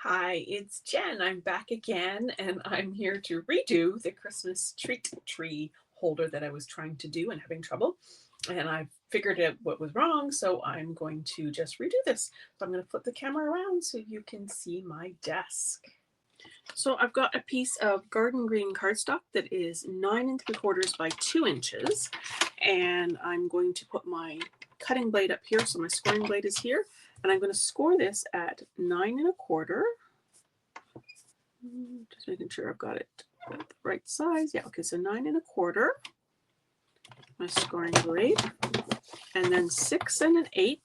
Hi, it's Jen. I'm back again, and I'm here to redo the Christmas treat tree holder that I was trying to do and having trouble. And I figured out what was wrong, so I'm going to just redo this. So I'm going to flip the camera around so you can see my desk. So I've got a piece of garden green cardstock that is 9 3/4 by 2 inches, and I'm going to put my cutting blade up here. So my scoring blade is here, and I'm going to score this at 9 1/4. Just making sure I've got it the right size. Yeah, okay, so 9 1/4. My scoring blade, and then 6 1/8,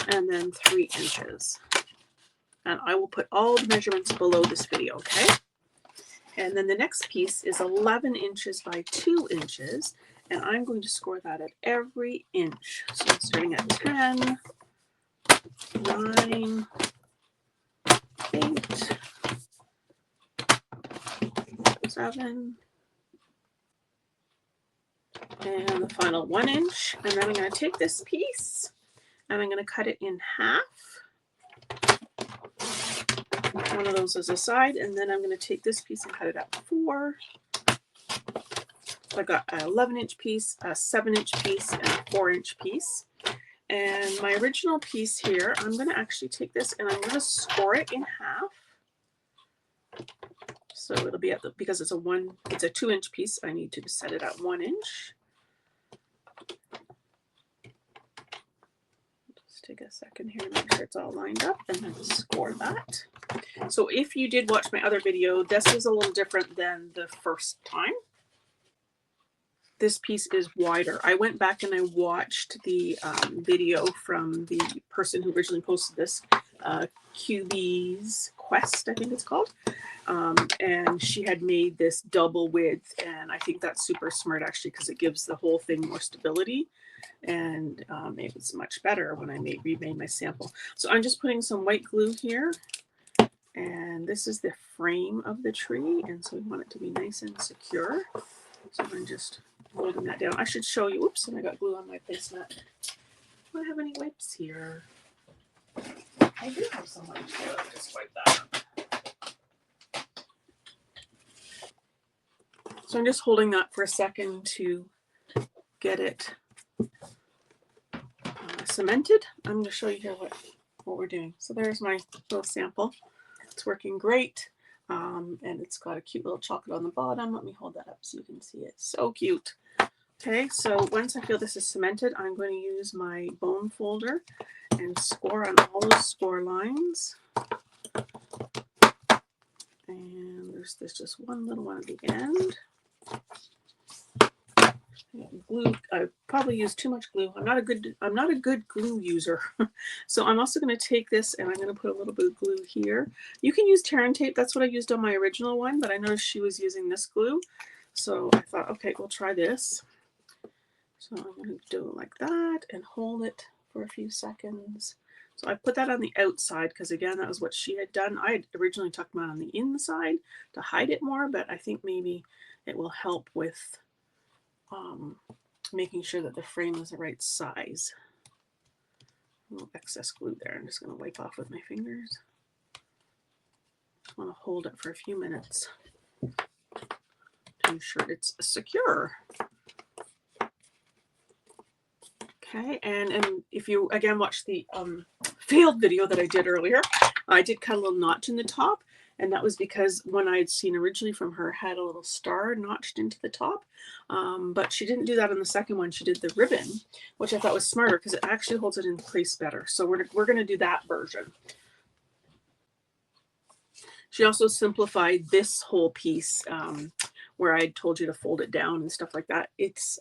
and then 3 inches. And I will put all the measurements below this video, okay? And then the next piece is 11 inches by 2 inches, and I'm going to score that at every inch. So I'm starting at 10, 9, 8, 7, and the final 1 inch. And then I'm going to take this piece and I'm going to cut it in half. One of those as a side, and then I'm going to take this piece and cut it at 4. So I got an 11-inch piece, a 7-inch piece, and a 4-inch piece. And my original piece here, I'm going to actually take this and I'm going to score it in half. So it'll be at the, because it's a 2-inch piece, I need to set it at 1 inch. Just take a second here to make sure it's all lined up and then score that. So if you did watch my other video, this is a little different than the first time. This piece is wider. I went back and I watched the video from the person who originally posted this, QB's Quest, I think it's called. And she had made this double width, and I think that's super smart actually because it gives the whole thing more stability, and it was much better when I remade my sample. So I'm just putting some white glue here, and this is the frame of the tree, and so we want it to be nice and secure. So I'm just holding that down. I should show you. Oops, and I got glue on my placemat. Do I have any wipes here? I do have some wipes here. Let me just wipe that up. So I'm just holding that for a second to get it cemented. I'm going to show you here what we're doing. So there's my little sample. It's working great. And it's got a cute little chocolate on the bottom. Let me hold that up so you can see it. So cute. Okay, so once I feel this is cemented, I'm going to use my bone folder and score on all those score lines. And there's just one little one at the end. Glue. I probably used too much glue. I'm not a good glue user. So I'm also going to take this and I'm going to put a little bit of glue here. You can use tear and tape. That's what I used on my original one, but I noticed she was using this glue. So I thought, okay, we'll try this. So I'm going to do it like that and hold it for a few seconds. So I put that on the outside because, again, that was what she had done. I had originally tucked mine on the inside to hide it more, but I think maybe it will help with making sure that the frame is the right size. A little excess glue there. I'm just going to wipe off with my fingers. Just want to hold it for a few minutes to ensure it's secure. Okay, and if you again watch the failed video that I did earlier, I did cut a little notch in the top, and that was because one I had seen originally from her had a little star notched into the top, but she didn't do that on the second one. She did the ribbon, which I thought was smarter because it actually holds it in place better. So we're going to do that version. She also simplified this whole piece where I told you to fold it down and stuff like that. It's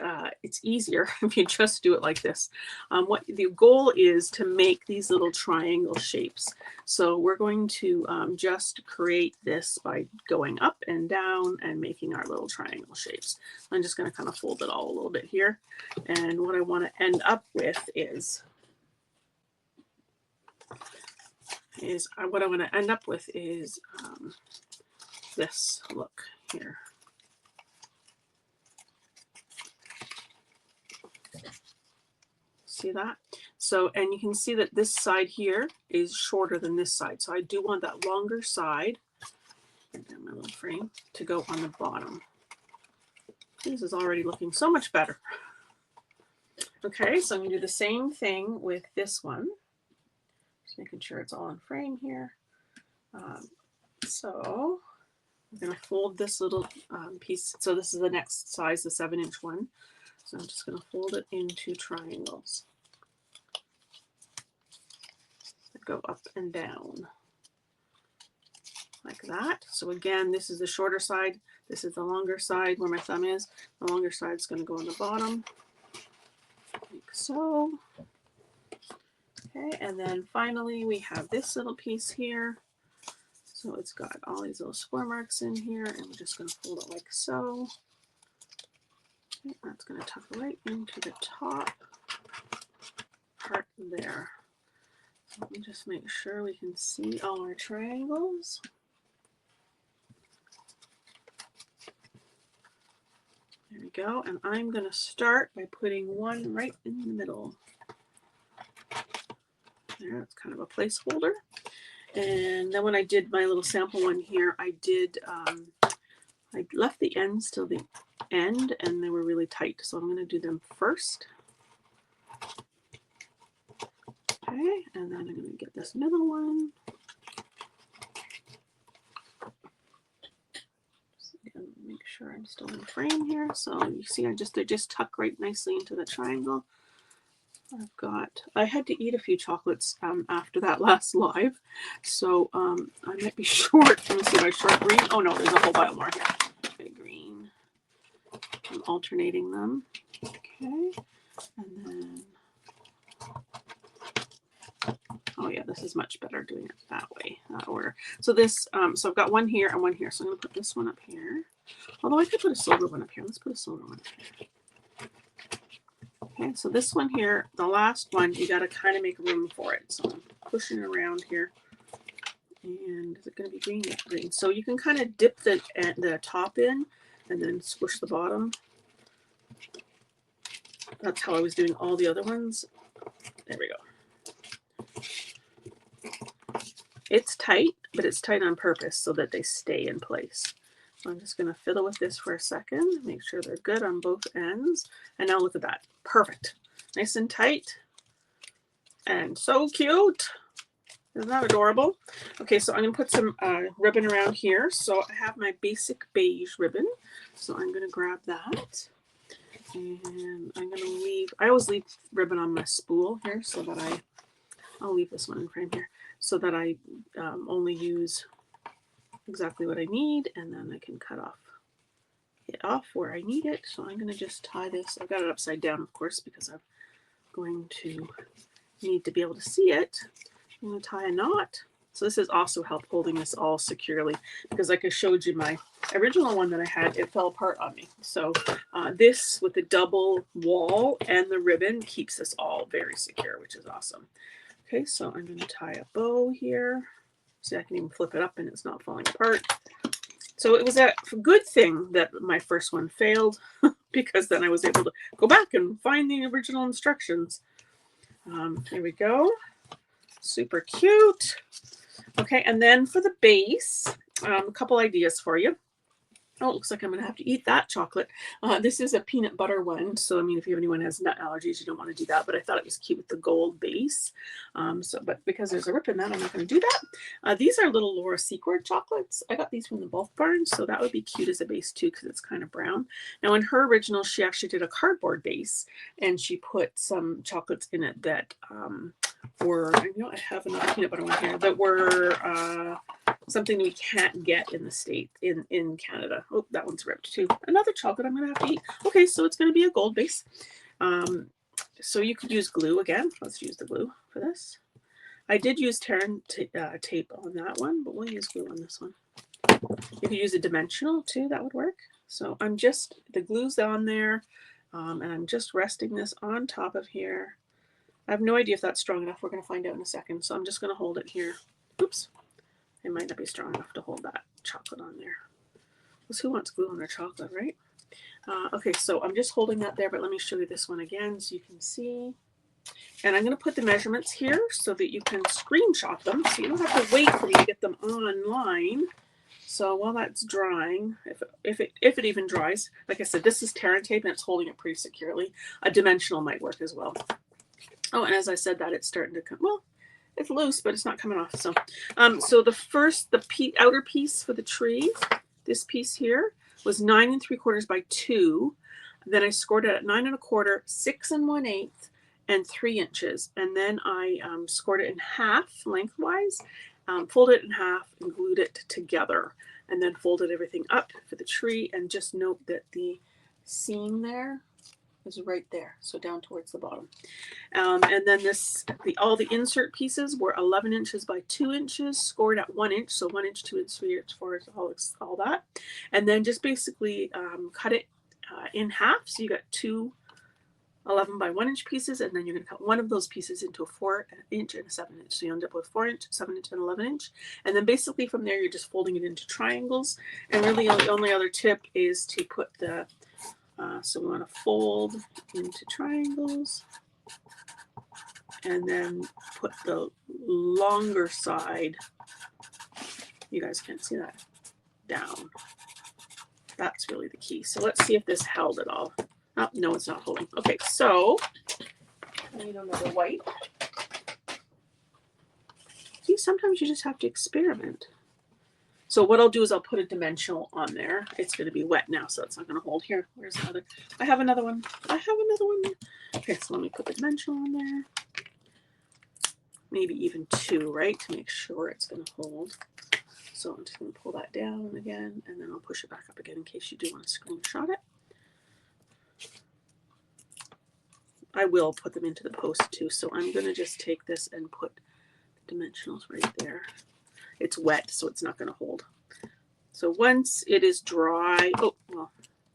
easier if you just do it like this. What the goal is to make these little triangle shapes. So we're going to just create this by going up and down and making our little triangle shapes. I'm just going to kind of fold it all a little bit here. And what I want to end up with is what I want to end up with is this look here. See that? So, and you can see that this side here is shorter than this side. So I do want that longer side, and my little frame, to go on the bottom. This is already looking so much better. Okay, so I'm going to do the same thing with this one. Just making sure it's all in frame here. So I'm going to fold this little piece. So this is the next size, the 7-inch one. So I'm just going to fold it into triangles that go up and down like that. So again, this is the shorter side. This is the longer side where my thumb is. The longer side is going to go on the bottom, like so. Okay, and then finally we have this little piece here. So it's got all these little score marks in here, and we're just going to fold it like so. Okay, that's going to tuck right into the top part there. So let me just make sure we can see all our triangles. There we go, and I'm going to start by putting one right in the middle. There, it's kind of a placeholder. And then when I did my little sample one here, I left the ends till the end, and they were really tight. So I'm going to do them first. Okay, and then I'm going to get this middle one. Make sure I'm still in frame here. So you see, they just tuck right nicely into the triangle. I had to eat a few chocolates after that last live, so I might be short. Let me see if I short green. Oh no, there's a whole pile more here. Okay, green. I'm alternating them. Okay, and then oh yeah, this is much better doing it that way, that order. So this, so I've got one here and one here. So I'm going to put this one up here. Although I could put a silver one up here. Let's put a silver one up here. Okay, so this one here, the last one, you got to kind of make room for it. So I'm pushing around here. And is it going to be green? Yeah, green. So you can kind of dip the top in and then squish the bottom. That's how I was doing all the other ones. There we go. It's tight, but it's tight on purpose so that they stay in place. So I'm just going to fiddle with this for a second, make sure they're good on both ends. And now look at that. Perfect. Nice and tight. And so cute. Isn't that adorable? Okay, so I'm going to put some ribbon around here. So I have my basic beige ribbon. So I'm going to grab that. And I'm going to leave, I always leave ribbon on my spool here so that I'll leave this one in frame here so that I only use exactly what I need, and then I can cut it off where I need it. So I'm going to just tie this. I've got it upside down, of course, because I'm going to need to be able to see it. I'm going to tie a knot. So this is also help holding this all securely, because like I showed you, my original one that I had, it fell apart on me. So this with the double wall and the ribbon keeps this all very secure, which is awesome. Okay, so I'm going to tie a bow here. See, I can even flip it up and it's not falling apart. So it was a good thing that my first one failed, because then I was able to go back and find the original instructions. There we go. Super cute. Okay, and then for the base, a couple ideas for you. Oh, it looks like I'm going to have to eat that chocolate. This is a peanut butter one. So, I mean, if anyone has nut allergies, you don't want to do that. But I thought it was cute with the gold base. But because there's a rip in that, I'm not going to do that. These are little Laura Secord chocolates. I got these from the Bulk Barn. So that would be cute as a base too, because it's kind of brown. Now, in her original, she actually did a cardboard base. And she put some chocolates in it that were, I have another peanut butter one here, that were something we can't get in the state, in Canada. Oh, that one's ripped too. Another chocolate I'm going to have to eat. Okay, so it's going to be a gold base. So you could use glue again. Let's use the glue for this. I did use Terran tape on that one, but we'll use glue on this one. You could use a dimensional too. That would work. So the glue's on there, and I'm just resting this on top of here. I have no idea if that's strong enough. We're going to find out in a second. So I'm just going to hold it here. Oops. It might not be strong enough to hold that chocolate on there. Because who wants glue on their chocolate, right? Okay, so I'm just holding that there, but let me show you this one again so you can see. And I'm going to put the measurements here so that you can screenshot them. So you don't have to wait for me to get them online. So while that's drying, if it even dries, like I said, this is Terran tape and it's holding it pretty securely. A dimensional might work as well. Oh, and as I said that, it's starting to come, well, it's loose, but it's not coming off. So, so the outer piece for the tree, this piece here was 9 3/4 by 2. Then I scored it at 9 1/4, 6 1/8, and 3 inches. And then I scored it in half lengthwise, folded it in half and glued it together, and then folded everything up for the tree. And just note that the seam there is right there, so down towards the bottom. And then all the insert pieces were 11 inches by 2 inches, scored at 1 inch, so 1 inch, 2 inch, 3 inch, 4 inch, all that. And then just basically cut it in half, so you got 2 11 by 1 inch pieces, and then you're going to cut one of those pieces into a 4 inch and a 7 inch, so you end up with 4 inch, 7 inch, and 11 inch. And then basically from there you're just folding it into triangles. And really the only other tip is to put the so we want to fold into triangles and then put the longer side, you guys can't see that, down. That's really the key. So let's see if this held at all. Oh, no, it's not holding. Okay, so I need another wipe. See, sometimes you just have to experiment. So what I'll do is I'll put a dimensional on there. It's going to be wet now, so it's not going to hold. Here, where's another? I have another one. Okay, so let me put the dimensional on there. Maybe even 2, right, to make sure it's going to hold. So I'm just going to pull that down again, and then I'll push it back up again in case you do want to screenshot it. I will put them into the post too, so I'm going to just take this and put the dimensionals right there. It's wet, so it's not going to hold. So once it is dry, oh, well,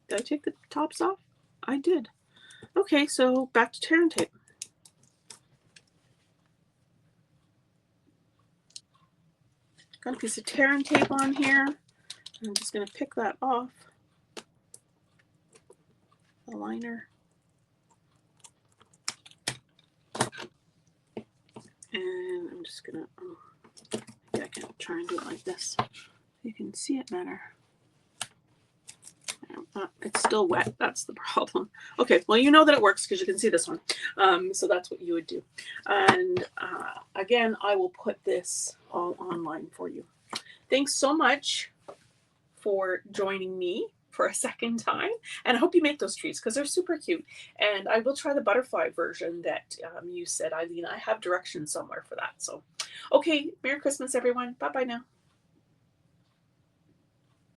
did I take the tops off? I did. Okay, so back to Terran tape. Got a piece of Terran tape on here. I'm just going to pick that off. The liner. And I'm just going to, maybe I can try and do it like this. You can see it better. It's still wet. That's the problem. Okay, well, you know that it works because you can see this one. So that's what you would do. And again, I will put this all online for you. Thanks so much for joining me for a second time. And I hope you make those trees because they're super cute. And I will try the butterfly version that you said, Eileen. I have directions somewhere for that. So, okay, Merry Christmas, everyone. Bye-bye now.